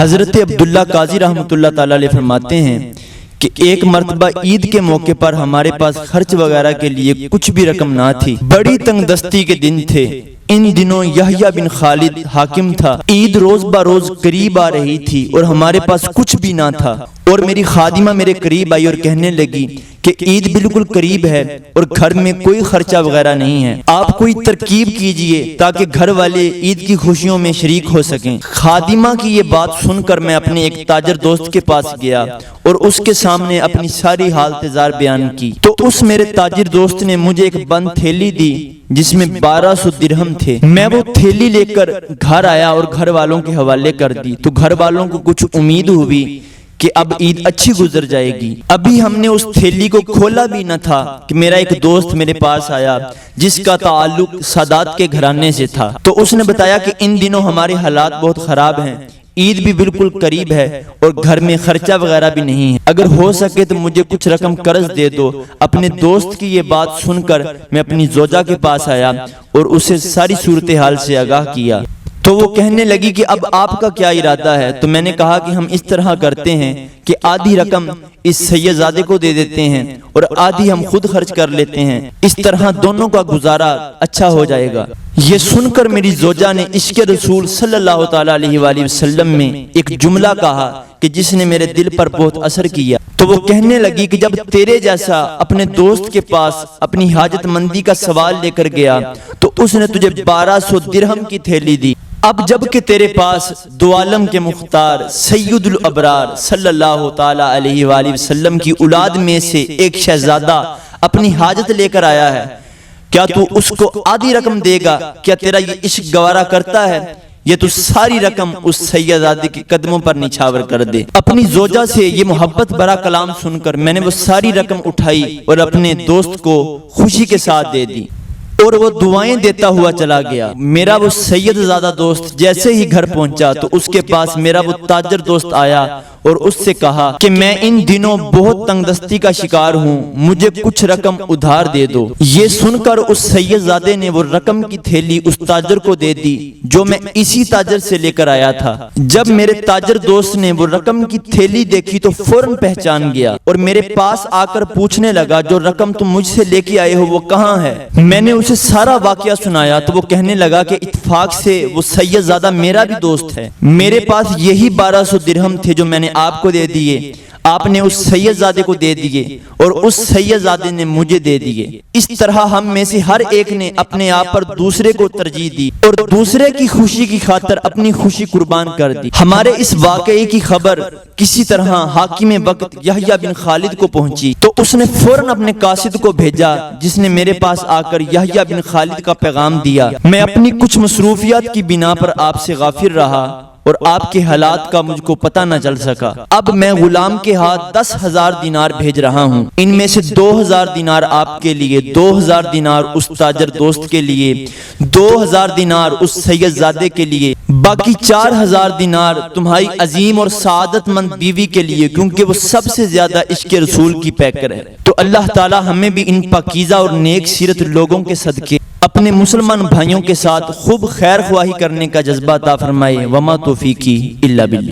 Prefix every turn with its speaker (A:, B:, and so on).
A: حضرت عبداللہ قاضی رحمۃ اللہ تعالی علیہ فرماتے ہیں کہ ایک مرتبہ عید کے موقع پر ہمارے پاس خرچ وغیرہ کے لیے کچھ بھی رقم نہ تھی، بڑی تنگ دستی کے دن تھے۔ ان دنوں یحییٰ بن خالد حاکم تھا، عید روز بروز قریب آ رہی تھی اور ہمارے پاس کچھ بھی نہ تھا، اور میری خادمہ میرے قریب آئی اور کہنے لگی کہ عید بالکل قریب ہے اور گھر میں کوئی خرچہ وغیرہ نہیں ہے، آپ کوئی ترکیب کیجئے تاکہ گھر والے عید کی خوشیوں میں شریک ہو سکیں۔ خادمہ کی یہ بات سن کر میں اپنے ایک تاجر دوست کے پاس گیا اور اس کے سامنے اپنی ساری حالت زار بیان کی، تو اس میرے تاجر دوست نے مجھے ایک بند تھیلی دی جس میں 1200 درہم تھے۔ میں وہ تھیلی لے کر گھر آیا اور گھر والوں کے حوالے کر دی، تو گھر والوں کو کچھ امید ہوئی کہ اب عید اچھی گزر جائے گی۔ ابھی ہم نے اس تھیلی کو کھولا بھی نہ تھا کہ میرا ایک دوست میرے پاس آیا جس کا تعلق سادات کے گھرانے سے تھا، تو اس نے بتایا کہ ان دنوں ہمارے حالات بہت خراب ہیں، عید بھی بالکل قریب ہے اور گھر میں خرچہ وغیرہ بھی نہیں ہے، اگر ہو سکے تو مجھے کچھ رقم قرض دے دو۔ اپنے دوست کی یہ بات سن کر میں اپنی زوجہ کے پاس آیا اور اسے ساری صورتحال سے آگاہ کیا، تو وہ کہنے لگی کہ اب آپ کا کیا ارادہ ہے؟ تو میں نے کہا کہ ہم اس طرح کرتے ہیں کہ آدھی رقم اس سید زادے کو دے دیتے ہیں اور آدھی ہم خود خرچ کر لیتے ہیں، اس طرح دونوں کا گزارا اچھا ہو جائے گا۔ یہ سن کر میری زوجہ نے عشق رسول صلی اللہ تعالی علیہ وآلہ وسلم میں ایک جملہ کہا کہ جس نے میرے دل پر بہت اثر کیا، تو وہ کہنے لگی کہ جب تیرے جیسا اپنے دوست کے پاس اپنی حاجت مندی کا سوال لے کر گیا تو اس نے تجھے 1200 درہم کی تھیلی دی، اب جب کہ تیرے پاس دو عالم کے مختار سید الابرار صلی اللہ تعالی علیہ وآلہ وسلم کی اولاد میں سے ایک شہزادہ اپنی حاجت لے کر آیا ہے، کیا تو اس کو آدھی رقم دے گا؟ کیا تیرا یہ عشق گوارا کرتا ہے؟ یہ تو ساری رقم اس سیدزادے کے قدموں پر نچھاور کر دے۔ اپنی زوجہ سے یہ محبت بھرا کلام سن کر میں نے وہ ساری رقم اٹھائی اور اپنے دوست کو خوشی کے ساتھ دے دی، اور وہ دعائیں دیتا ہوا چلا گیا۔ میرا وہ سیدزادہ دوست جیسے ہی گھر پہنچا تو اس کے پاس میرا وہ تاجر دوست آیا اور اس سے کہا کہ میں ان دنوں بہت تنگ دستی کا شکار ہوں، مجھے کچھ رقم ادھار دے دو۔ یہ سن کر اس سیدزادے نے وہ رقم کی تھیلی اس تاجر کو دے دی جو میں اسی تاجر سے لے کر آیا تھا۔ جب میرے تاجر دوست نے وہ رقم کی تھیلی دیکھی تو فوراً پہچان گیا اور میرے پاس آ کر پوچھنے لگا جو رقم تم مجھ سے لے کے آئے ہو وہ کہاں ہے؟ میں نے اسے سارا واقعہ سنایا تو وہ کہنے لگا کہ اتفاق سے وہ سیدزادہ میرا بھی دوست ہے، میرے پاس یہی 1200 درہم تھے جو میں نے آپ کو دے دیے، آپ نے اس سیدزادے کو دے دیے اور اس سیدزادے نے مجھے دے دیے۔ اس طرح ہم میں سے ہر ایک نے اپنے آپ پر دوسرے کو ترجیح دی اور دوسرے کی خوشی کی خاطر اپنی خوشی قربان کر دی۔ ہمارے اس واقعے کی خبر کسی طرح حاکم وقت یحییٰ بن خالد کو پہنچی تو اس نے فوراً اپنے قاصد کو بھیجا جس نے میرے پاس آ کر یحییٰ بن خالد کا پیغام دیا۔ میں اپنی کچھ مصروفیات کی بنا پر آپ سے غافل رہا اور آپ کے حالات کا مجھ کو پتہ نہ چل سکا، اب میں غلام کے ہاتھ 10,000 دینار بھیج رہا ہوں، ان میں سے 2,000 دینار آپ کے لیے، 2,000 دینار اس تاجر دوست کے لیے، 2,000 دینار اس سیدزادے کے لیے، باقی 4,000 دینار تمہاری عظیم اور سعادت مند بیوی کے لیے، کیونکہ وہ سب سے زیادہ عشق رسول کی پیکر ہے۔ تو اللہ تعالی ہمیں بھی ان پاکیزہ اور نیک سیرت لوگوں کے صدقے اپنے مسلمان بھائیوں کے ساتھ خوب خیر خواہی کرنے کا جذبہ عطا فرمائے۔ وما توفیقی الا باللہ۔